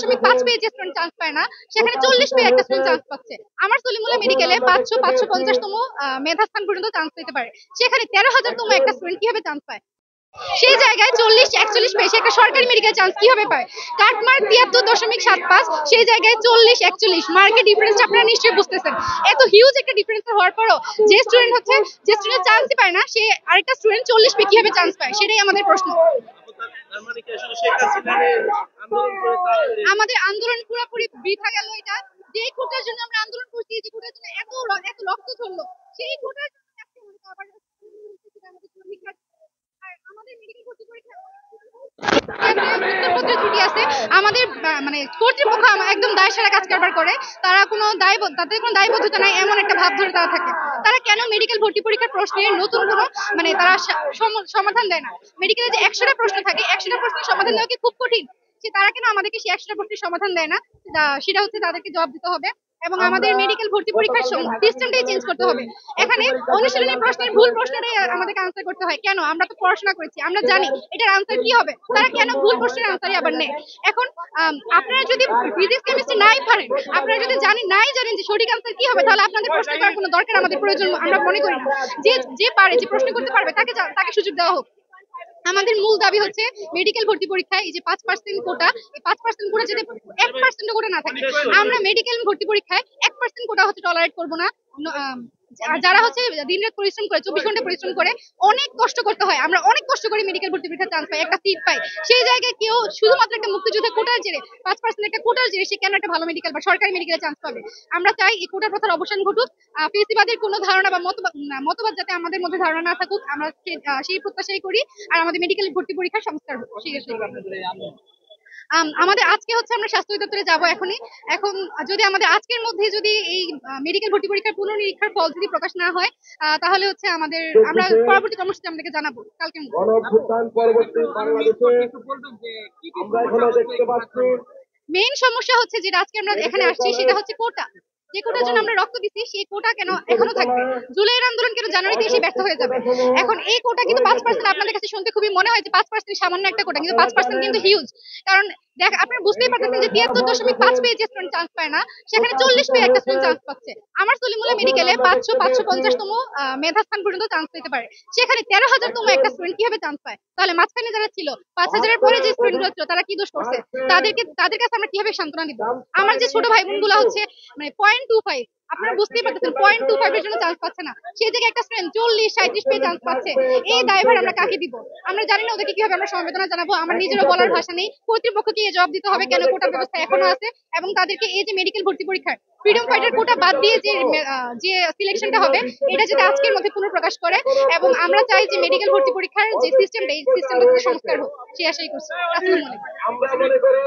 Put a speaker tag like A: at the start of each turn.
A: ৭৩.৫ পেয়ে যে student chance পায় না, সেখানে ৪০ পেয়ে একটা স্টুডেন্ট চান্স পাচ্ছে। আমার সলিমুল্লাহ মেডিকেলে ৫৫০তম মেধাস্থান পর্যন্ত চান্স পেতে পারে, সেখানে ১৩,০০০তম একটা স্টুডেন্ট কিভাবে চান্স পায়? সেই জায়গায় ৪০-৪১ পেয়ে সে একটা সরকারি মেডিকেল চান্স কিভাবে পায়? কাটমার্ক ৭৩.৭৫, সেই জায়গায় ৪০-৪১ মার্কের ডিফারেন্সটা আপনারা নিশ্চয়ই বুঝতেছেন। এত হিউজ একটা ডিফারেন্স হওয়ার পরও যে স্টুডেন্ট চান্সই পায় না, সে আরেকটা স্টুডেন্ট ৪০ পেয়ে কিভাবে চান্স পায়, সেটাই আমাদের প্রশ্ন। আমাদের আন্দোলন পুরোপুরি বৃথা গেল। এটা যে কোটার জন্য আমরা আন্দোলন করছি, যে কোটার জন্য এত রক্ত ঝরলো, সেই কোটার জন্য আবার আমাদের মেডিকেল ভর্তি পরীক্ষা উত্তরপত্রে ত্রুটি আছে। আমাদের মানে কর্তৃপক্ষ একদম দায়সারা কাজ কারবার করে। তাদের কোনো দায়বদ্ধতা নাই এমন একটা ভাব ধরে তারা থাকে। তারা কেন মেডিকেল ভর্তি পরীক্ষার প্রশ্নের নতুন কোনো মানে তারা সমাধান দেয় না? মেডিকেলে যে ১০০টা প্রশ্ন থাকে, ১০০টা প্রশ্নের সমাধান দেওয়া কি খুব কঠিন? তারা কেন আমাদেরকে সেই ১০০টা প্রশ্নের সমাধান দেয় না? সেটা হচ্ছে তাদেরকে জবাব দিতে হবে। এবং আমাদের মেডিকেল ভর্তি পরীক্ষার সিস্টেমটাই চেঞ্জ করতে হবে। এখানে অনুশীলনী প্রশ্নের ভুল প্রশ্নটাই আমাদেরকে আনসার করতে হয়। কেন? আমরা তো পড়াশোনা করেছি, আমরা জানি এটার আনসার কি হবে। তারা কেন ভুল প্রশ্নের আনসারই আবার নেয়? এখন আপনারা যদি ফিজিক্স কেমিস্ট্রি নাই পারেন, আপনারা যদি জানেন যে সঠিক আনসার কি হবে, তাহলে আপনাদের প্রশ্ন করার কোনো দরকার আমাদের প্রয়োজন আমরা মনে করি না। যে পারে, যে প্রশ্ন করতে পারবে তাকে সুযোগ দেওয়া হোক। আমাদের মূল দাবি হচ্ছে মেডিকেল ভর্তি পরীক্ষায় এই যে ৫% কোটা, এই ৫% কোটা যাতে ১% কোটা না থাকে। আমরা মেডিকেল ভর্তি পরীক্ষায় ১% কোটা হচ্ছে টলারেট করব না। যারা হচ্ছে দিনরাত পরিশ্রম করে, ২৪ ঘন্টা পরিশ্রম করে, অনেক কষ্ট করতে হয়। আমরা অনেক কষ্ট করে মেডিকেল ভর্তি পরীক্ষায় চান্স পাই, একটা সিট পাই। সেই জায়গায় কেউ শুধুমাত্র একটা মুক্তিযোদ্ধা কোটার জেরে ৫% একটা কোটার জেরে সে কেন একটা ভালো মেডিকেল বা সরকারি মেডিকেলে চান্স পাবে? আমরা চাই এই কোটা প্রথার অবসান ঘটুক। ফেসিবাদের কোনো ধারণা বা মতবাদ যাতে আমাদের মধ্যে ধারণা না থাকুক, আমরা সেই প্রত্যাশাই করি। আর আমাদের মেডিকেল ভর্তি পরীক্ষার সংস্কার হোক। আমাদের আজকে হচ্ছে আমরা স্বাস্থ্য অধিদপ্তরে যাব এখনই। এখন যদি আমাদের আজকের মধ্যে যদি এই মেডিকেল ভর্তি পরীক্ষার পুনর্নিরীক্ষার ফল যদি প্রকাশ না হয়, তাহলে হচ্ছে আমরা পরবর্তী কর্মসূচি আপনাদেরকে জানাবো কালকের মধ্যে। মেইন সমস্যা হচ্ছে যে আজকে আমরা এখানে আসছি, সেটা হচ্ছে কোটা। যে কোটার জন্য আমরা রক্ত দিচ্ছি, সেই কোটা কেন এখনো থাকবে? জুলাইয়ের আন্দোলন কেন জানুয়ারিতে এসে ব্যর্থ হয়ে যাবে? এখন এই কোটা কিন্তু ৫%, আপনাদের কাছে শুনতে খুবই মনে হয় যে ৫% সামান্য একটা কোটা, কিন্তু ৫% কিন্তু হিউজ। কারণ আপনারা বুঝতেই পারতেছেন যে ৭৩.৫ পেয়ে যে স্টুডেন্ট চান্স পায় না, সেখানে ৪০ পেয়ে একটা স্টুডেন্ট চান্স পাচ্ছে। আমার সলিমুল্লাহ মেডিকেলে ৫৫০তম মেধাস্থান পর্যন্ত চান্স পেতে পারে, সেখানে ১৩,০০০তম একটা স্টুডেন্ট কিভাবে চান্স পায়? তাহলে মাঝখানে যারা ছিল, ৫,০০০-এর পরে যে স্টুডেন্টগুলো ছিল, তারা কি দোষ করছে? তাদের কাছে আমরা কিভাবে সান্ত্বনা দিব? আমার যে ছোট ভাই বোনগুলো হচ্ছে মানে 0.25, আপনারা বুঝতেই পারতেছেন 0.25 এর জন্য চান্স পাচ্ছে না, সেই জায়গায় একটা স্টুডেন্ট ৪০-৩৭ পেয়ে চান্স পাচ্ছে। এই দায়ভার আমরা কাকে দিব? আমরা জানি না ওদেরকে কিভাবে আমরা সমবেদনা জানাবো। আমার নিজেরও বলার ভাষা নেই। কর্তৃপক্ষকে এই জবাব দিতে হবে কেন কোটা ব্যবস্থা এখনো আছে, এবং তাদেরকে এই যে মেডিকেল ভর্তি পরীক্ষার ফ্রিডম ফাইটার কোটা বাদ দিয়ে যে সিলেকশনটা হবে, এটা যদি আজকের মধ্যে পুনঃপ্রকাশ করে। এবং আমরা চাই যে মেডিকেল ভর্তি পরীক্ষার যে সিস্টেমটা, এই সিস্টেমটা সংস্কার হোক, সেই আশাই করছি। আসসালামু আলাইকুম।